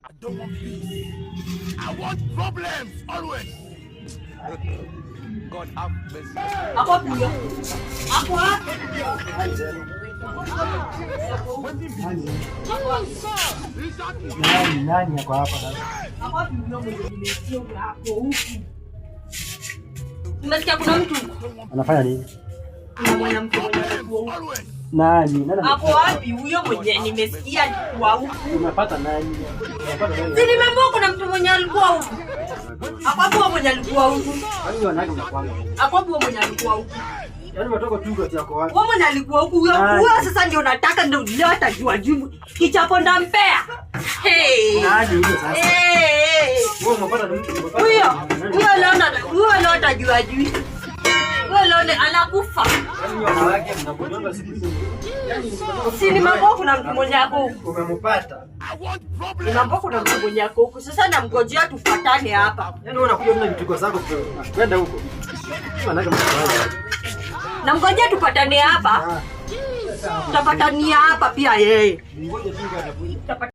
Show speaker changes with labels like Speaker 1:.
Speaker 1: I don't want peace. I want problems always. God have mercy.
Speaker 2: Ako puyo. Ako ha?
Speaker 3: Nani yako hapa sasa?
Speaker 2: Ako puyo mwenye nimesio hapo huku. Unasikia kuna mtu?
Speaker 3: Anafanya nini?
Speaker 2: Kuna mwanamke mwenye hapo huku.
Speaker 3: Nani?
Speaker 2: Hapo wapi huyo mwenye nimesikia alikuwa huku?
Speaker 3: Unapata nani?
Speaker 2: Si nimeambiwa kuna mtu mwenye alikuwa huku. Hapo mwenye alikuwa huku.
Speaker 3: Kwani wanani unakwanga?
Speaker 2: Hapo mwenye alikuwa huku.
Speaker 3: Yaani umetoka tu kati yako wapi?
Speaker 2: Wewe mwenye alikuwa huku huyo sasa ndio nataka ndio leo atajua juu kichapo ndampea. Hey.
Speaker 3: Nani huyo sasa? Wewe unapata nini?
Speaker 2: Huyo leo atajua juu. Huyo leo anakufa.
Speaker 3: Yaani wanawake mnakujonga siku hizo.
Speaker 2: Si ni mambo kuna mtu mwenye ako huku.
Speaker 3: Umempata.
Speaker 2: Ni mambo kuna mtu mwenye ako huku. Sasa namngojea tufuatane hapa.
Speaker 3: Yaani wewe unakuja na vituko zako kwenda huko. Wanawake mnakujonga.
Speaker 2: Namngojea tupatane hapa. Tutapatania hapa pia yeye.
Speaker 3: Ngoja tu atakuja.